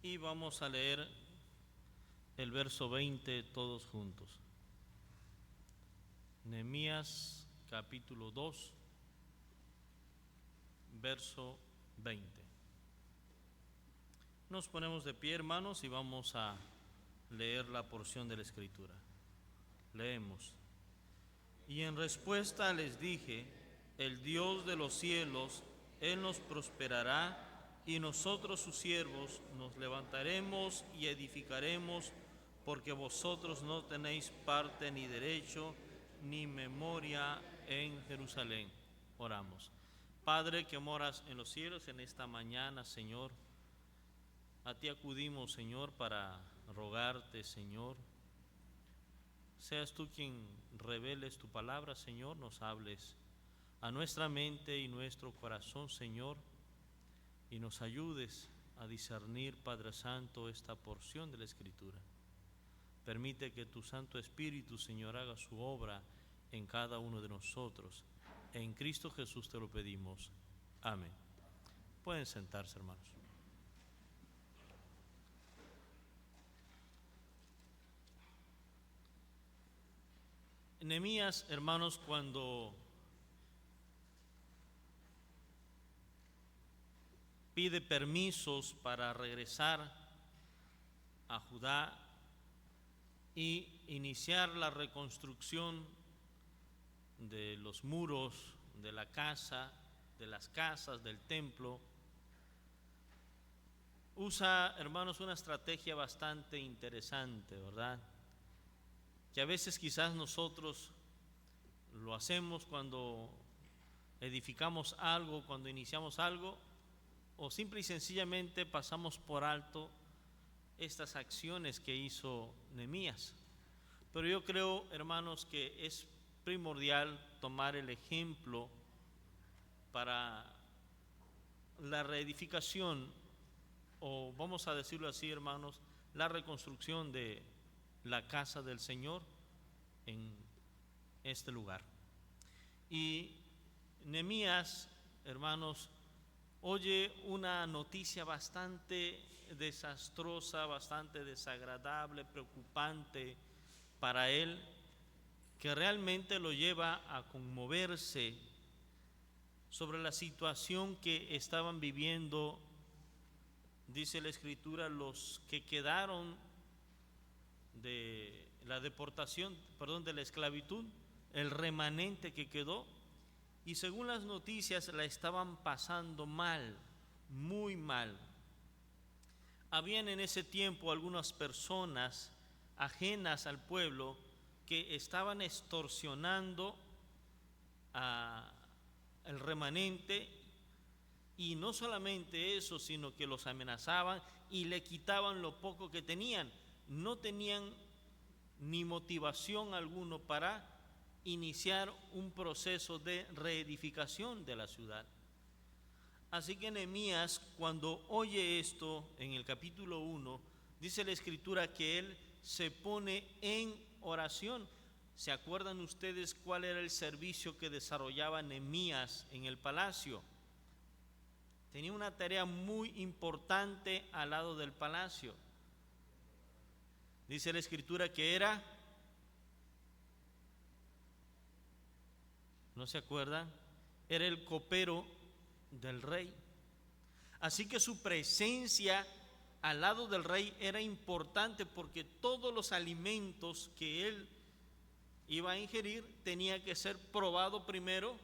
y vamos a leer el verso 20 todos juntos. Nehemías capítulo 2, verso 20. Nos ponemos de pie, hermanos, y vamos a leer la porción de la Escritura. Leemos. Y en respuesta les dije: el Dios de los cielos, Él nos prosperará, y nosotros sus siervos nos levantaremos y edificaremos, porque vosotros no tenéis parte ni derecho ni memoria en Jerusalén. Oramos. Padre que moras en los cielos, en esta mañana, Señor, a ti acudimos, Señor, para rogarte, Señor, seas tú quien reveles tu palabra, Señor, nos hables a nuestra mente y nuestro corazón, Señor, y nos ayudes a discernir, Padre Santo, esta porción de la Escritura. Permite que tu Santo Espíritu, Señor, haga su obra en cada uno de nosotros. En Cristo Jesús te lo pedimos. Amén. Pueden sentarse, hermanos. Nehemías, hermanos, cuando pide permisos para regresar a Judá y iniciar la reconstrucción de los muros de la casa, de las casas, del templo, usa, hermanos, una estrategia bastante interesante, ¿verdad? Que a veces quizás nosotros lo hacemos cuando edificamos algo, cuando iniciamos algo, o simple y sencillamente pasamos por alto estas acciones que hizo Nehemías. Pero yo creo, hermanos, que es primordial tomar el ejemplo para la reedificación, o vamos a decirlo así, hermanos, la reconstrucción de la casa del Señor en este lugar. Y Nehemías, hermanos, oye una noticia bastante desastrosa, bastante desagradable, preocupante para él, que realmente lo lleva a conmoverse sobre la situación que estaban viviendo, dice la Escritura, los que quedaron de la deportación, de la esclavitud, el remanente que quedó, y según las noticias la estaban pasando mal, muy mal. Habían en ese tiempo algunas personas ajenas al pueblo que estaban extorsionando al remanente, y no solamente eso, sino que los amenazaban y le quitaban lo poco que tenían. No tenían ni motivación alguno para iniciar un proceso de reedificación de la ciudad. Así que Nehemías, cuando oye esto en el capítulo 1, dice la Escritura que él se pone en oración. ¿Se acuerdan ustedes cuál era el servicio que desarrollaba Nehemías en el palacio? Tenía una tarea muy importante al lado del palacio. Dice la Escritura que era, ¿no se acuerdan? Era el copero del rey. Así que su presencia al lado del rey era importante, porque todos los alimentos que él iba a ingerir tenía que ser probado primero,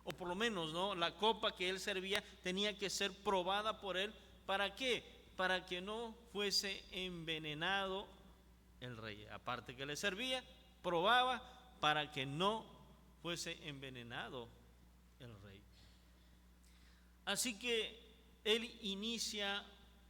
o por lo menos, ¿no?, la copa que él servía tenía que ser probada por él. ¿Para qué? Para que no fuese envenenado el rey. Aparte que le servía, probaba para que no fuese envenenado el rey. Así que él inicia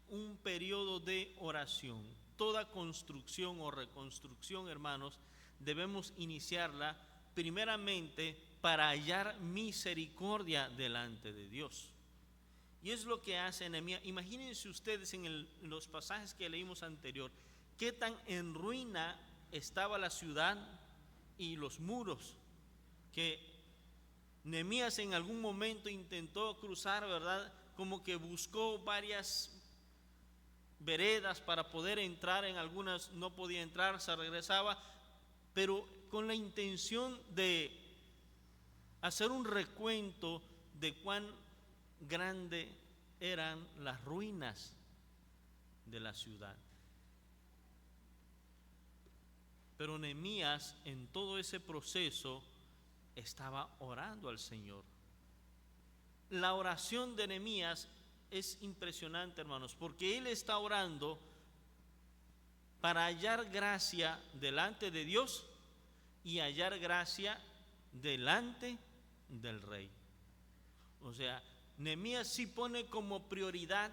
un periodo de oración. Toda construcción o reconstrucción, hermanos, debemos iniciarla primeramente para hallar misericordia delante de Dios. Y es lo que hace Nehemías. Imagínense ustedes en los pasajes que leímos anterior, qué tan en ruina estaba la ciudad y los muros, que Nehemías en algún momento intentó cruzar, ¿verdad? Como que buscó varias veredas para poder entrar, en algunas no podía entrar, se regresaba, pero con la intención de hacer un recuento de cuán grande eran las ruinas de la ciudad. Pero Nehemías en todo ese proceso estaba orando al Señor. La oración de Nehemías es impresionante, hermanos, porque él está orando para hallar gracia delante de Dios y hallar gracia delante del rey. O sea, Nehemías sí pone como prioridad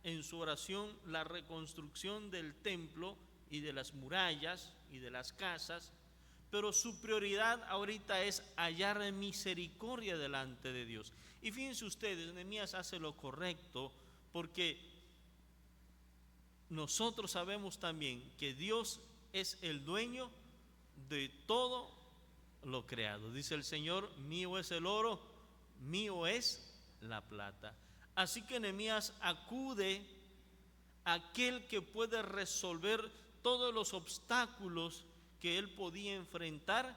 en su oración la reconstrucción del templo y de las murallas y de las casas, pero su prioridad ahorita es hallar misericordia delante de Dios. Y fíjense ustedes, Nehemías hace lo correcto, porque nosotros sabemos también que Dios es el dueño de todo lo creado. Dice el Señor: mío es el oro, mío es la plata. Así que Nehemías acude a aquel que puede resolver todos los obstáculos que él podía enfrentar,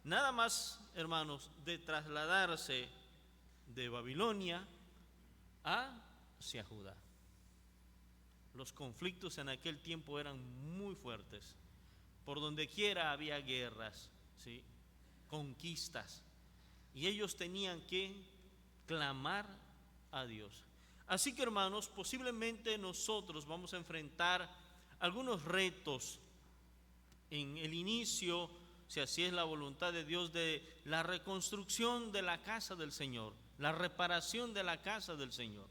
nada más, hermanos, de trasladarse de Babilonia hacia Judá. Los conflictos en aquel tiempo eran muy fuertes. Por donde quiera había guerras, ¿sí?, conquistas, y ellos tenían que clamar a Dios. Así que, hermanos, posiblemente nosotros vamos a enfrentar algunos retos en el inicio, si así es la voluntad de Dios, de la reconstrucción de la casa del Señor, la reparación de la casa del Señor.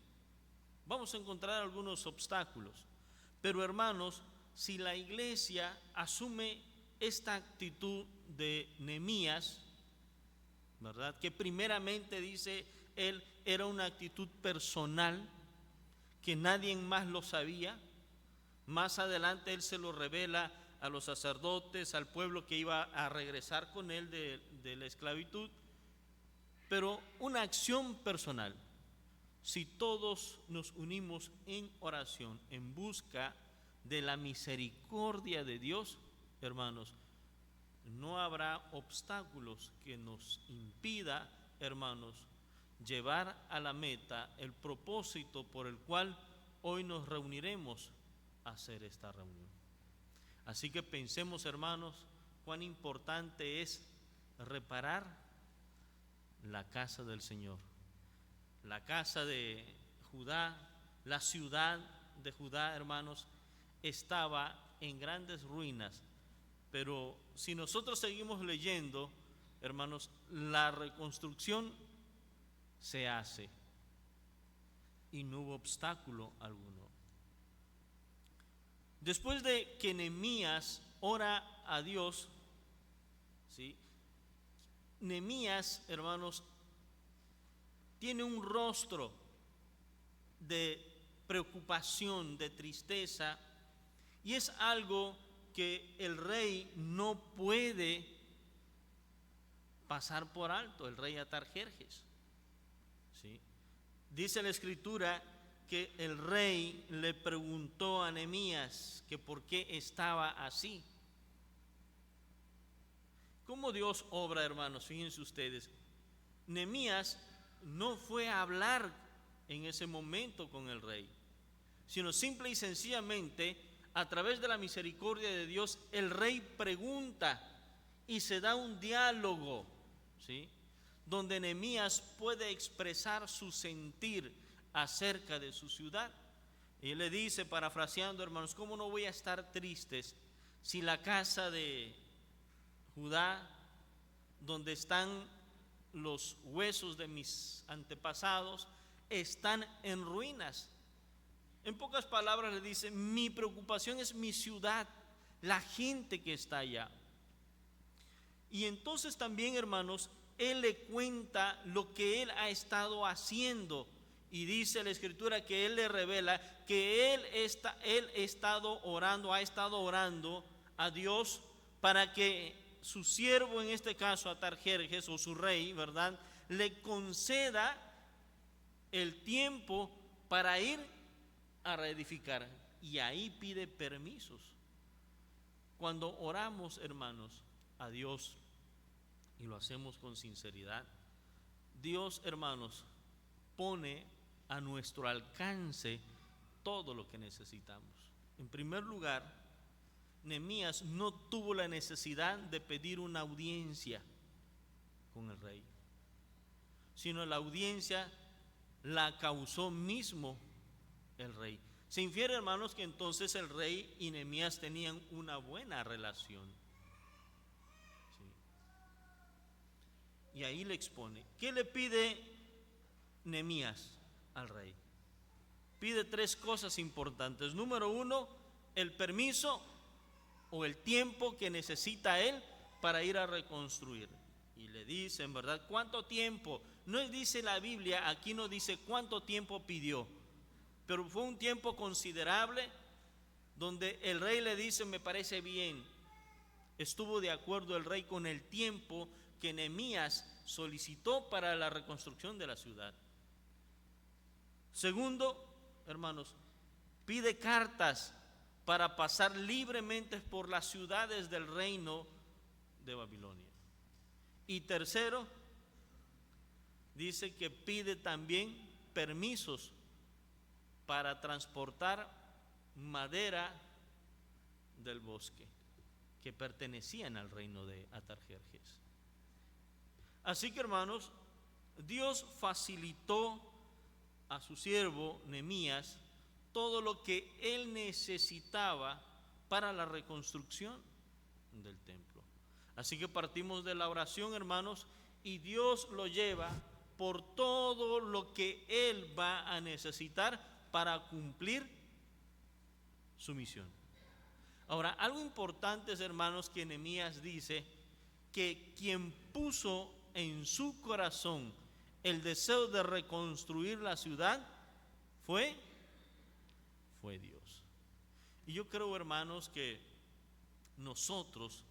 Vamos a encontrar algunos obstáculos, pero, hermanos, si la iglesia asume esta actitud de Nehemías, ¿verdad?, que primeramente, dice él, era una actitud personal, que nadie más lo sabía. Más adelante él se lo revela a los sacerdotes, al pueblo que iba a regresar con él de la esclavitud, pero una acción personal. Si todos nos unimos en oración en busca de la misericordia de Dios, hermanos, no habrá obstáculos que nos impida, hermanos, llevar a la meta el propósito por el cual hoy nos reuniremos a hacer esta reunión. Así que pensemos, hermanos, cuán importante es reparar la casa del Señor. La casa de Judá, la ciudad de Judá, hermanos, estaba en grandes ruinas, pero si nosotros seguimos leyendo, hermanos, la reconstrucción se hace y no hubo obstáculo alguno. Después de que Nehemías ora a Dios, ¿sí?, Nehemías, hermanos, tiene un rostro de preocupación, de tristeza, y es algo que el rey no puede pasar por alto, el rey Atarjerjes, ¿sí? Dice la escritura que el rey le preguntó a Nehemías que por qué estaba así. ¿Cómo Dios obra, hermanos? Fíjense ustedes, Nehemías no fue a hablar en ese momento con el rey, sino simple y sencillamente, a través de la misericordia de Dios, el rey pregunta y se da un diálogo, ¿sí?, donde Nehemías puede expresar su sentir acerca de su ciudad. Y él le dice, parafraseando, hermanos: ¿cómo no voy a estar tristes si la casa de Judá, donde están los huesos de mis antepasados, están en ruinas? En pocas palabras le dice: mi preocupación es mi ciudad, la gente que está allá. Y entonces también, hermanos, él le cuenta lo que él ha estado haciendo, y dice la escritura que él le revela que ha estado orando a Dios para que su siervo, en este caso Atarjerjes, o su rey, ¿verdad?, le conceda el tiempo para ir a reedificar. y ahí pide permisos. Cuando oramos, hermanos, a Dios y lo hacemos con sinceridad, Dios, hermanos, pone a nuestro alcance todo lo que necesitamos. En primer lugar, Nehemías no tuvo la necesidad de pedir una audiencia con el rey, sino la audiencia la causó mismo el rey. Se infiere, hermanos, que entonces el rey y Nehemías tenían una buena relación. Sí. Y ahí le expone. ¿Qué le pide Nehemías al rey? Pide tres cosas importantes. Número uno, el permiso o el tiempo que necesita él para ir a reconstruir. Y le dice, en verdad, ¿cuánto tiempo? No dice la Biblia, aquí no dice cuánto tiempo pidió, pero fue un tiempo considerable donde el rey le dice, me parece bien. Estuvo de acuerdo el rey con el tiempo que Nehemías solicitó para la reconstrucción de la ciudad. Segundo, hermanos, pide cartas para pasar libremente por las ciudades del reino de Babilonia. Y tercero, dice que pide también permisos para transportar madera del bosque que pertenecían al reino de Atarjerjes. Así que, hermanos, Dios facilitó a su siervo Nehemías todo lo que él necesitaba para la reconstrucción del templo. Así que partimos de la oración, hermanos, y Dios lo lleva por todo lo que él va a necesitar para cumplir su misión. Ahora, algo importante es, hermanos, que Nehemías dice que quien puso en su corazón el deseo de reconstruir la ciudad fue Dios. Y yo creo, hermanos, que nosotros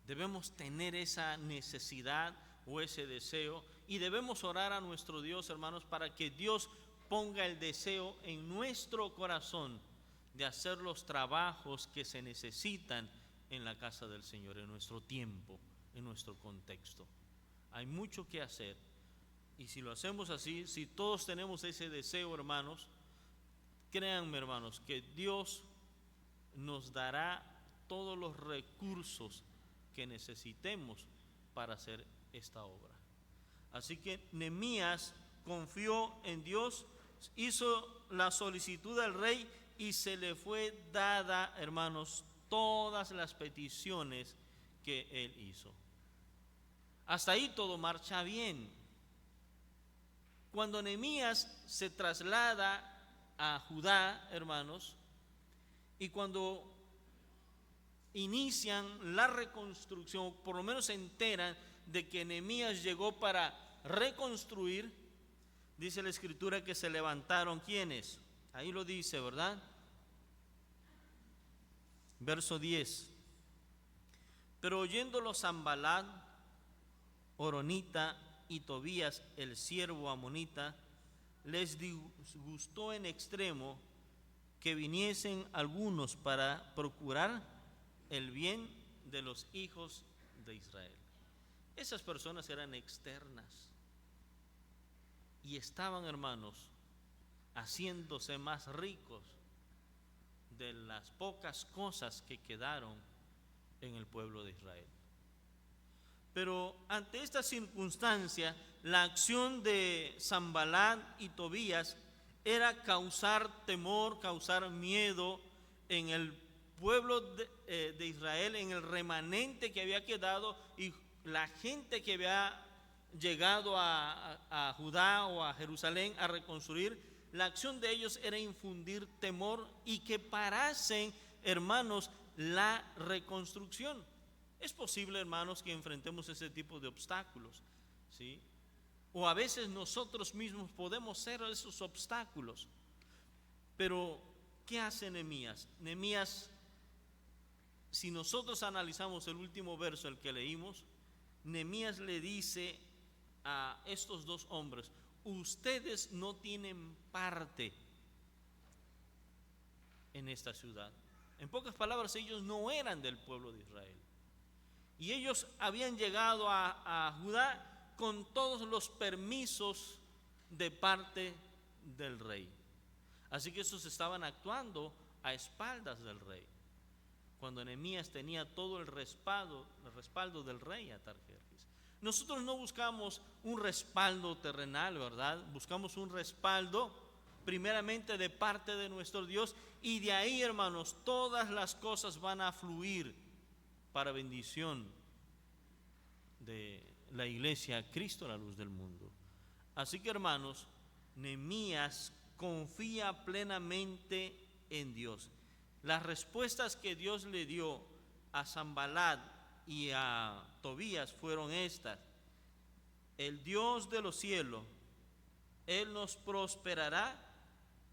debemos tener esa necesidad o ese deseo y debemos orar a nuestro Dios, hermanos, para que Dios ponga el deseo en nuestro corazón de hacer los trabajos que se necesitan en la casa del Señor, en nuestro tiempo, en nuestro contexto. Hay mucho que hacer, y si lo hacemos así, si todos tenemos ese deseo, hermanos, créanme, hermanos, que Dios nos dará todos los recursos que necesitemos para hacer esta obra. Así que Nehemías confió en Dios, hizo la solicitud al rey y se le fue dada, hermanos, todas las peticiones que él hizo. Hasta ahí todo marcha bien. Cuando Nehemías se traslada a Judá, hermanos, y cuando inician la reconstrucción, por lo menos se enteran de que Nehemías llegó para reconstruir, dice la escritura que se levantaron, ¿quiénes? Ahí lo dice, ¿verdad? Verso 10. Pero oyéndolo Sanballat, Horonita y Tobías, el siervo amonita, les disgustó en extremo que viniesen algunos para procurar el bien de los hijos de Israel. Esas personas eran externas y estaban, hermanos, haciéndose más ricos de las pocas cosas que quedaron en el pueblo de Israel. Pero ante esta circunstancia, la acción de Sanballat y Tobías era causar temor, causar miedo en el pueblo de Israel, en el remanente que había quedado y la gente que había llegado a Judá o a Jerusalén a reconstruir. La acción de ellos era infundir temor y que parasen, hermanos, la reconstrucción. Es posible, hermanos, que enfrentemos ese tipo de obstáculos, ¿sí? O a veces nosotros mismos podemos ser esos obstáculos. Pero, ¿qué hace Nehemías? Nehemías, si nosotros analizamos el último verso, el que leímos, Nehemías le dice a estos dos hombres: ustedes no tienen parte en esta ciudad. En pocas palabras, ellos no eran del pueblo de Israel. Y ellos habían llegado a Judá con todos los permisos de parte del rey. Así que esos estaban actuando a espaldas del rey, cuando Nehemías tenía todo el respaldo del rey Atarjerjes. Nosotros no buscamos un respaldo terrenal, ¿verdad? Buscamos un respaldo primeramente de parte de nuestro Dios, y de ahí, hermanos, todas las cosas van a fluir para bendición de la iglesia Cristo, la luz del mundo. Así que, hermanos, Nehemías confía plenamente en Dios. Las respuestas que Dios le dio a Sanballat y a Tobías fueron estas: el Dios de los cielos, Él nos prosperará,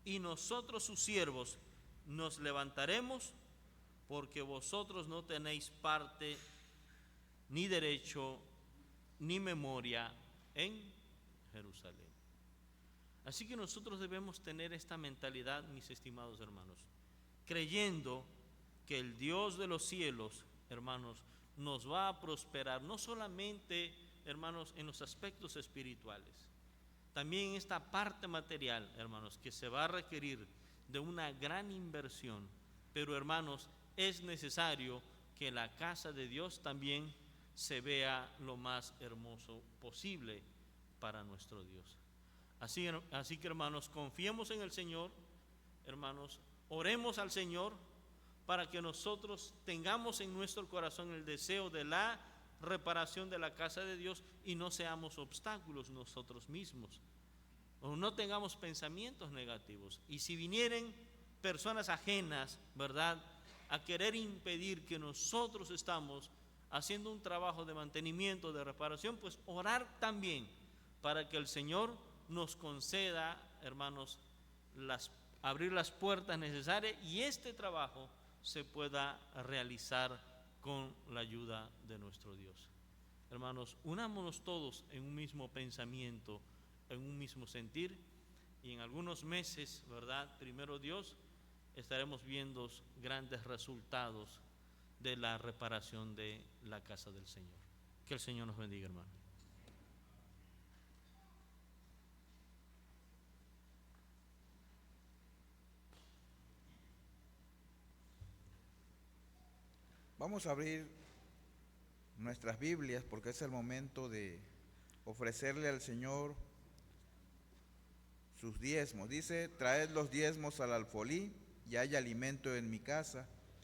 y nosotros sus siervos nos levantaremos, porque vosotros no tenéis parte, ni derecho, ni memoria en Jerusalén. Así que nosotros debemos tener esta mentalidad, mis estimados hermanos, creyendo que el Dios de los cielos, hermanos, nos va a prosperar, no solamente, hermanos, en los aspectos espirituales, también en esta parte material, hermanos, que se va a requerir de una gran inversión. Pero, hermanos, es necesario que la casa de Dios también se vea lo más hermoso posible para nuestro Dios. Así que, hermanos, confiemos en el Señor, hermanos, oremos al Señor para que nosotros tengamos en nuestro corazón el deseo de la reparación de la casa de Dios, y no seamos obstáculos nosotros mismos, o no tengamos pensamientos negativos. Y si vinieren personas ajenas, ¿verdad?, a querer impedir que nosotros estamos haciendo un trabajo de mantenimiento, de reparación, pues orar también para que el Señor nos conceda, hermanos, abrir las puertas necesarias, y este trabajo se pueda realizar con la ayuda de nuestro Dios. Hermanos, unámonos todos en un mismo pensamiento, en un mismo sentir, y en algunos meses, ¿verdad?, primero Dios, estaremos viendo grandes resultados de la reparación de la casa del Señor. Que el Señor nos bendiga, hermanos. Vamos a abrir nuestras Biblias, porque es el momento de ofrecerle al Señor sus diezmos. Dice: traed los diezmos al alfolí, y hay alimento en mi casa.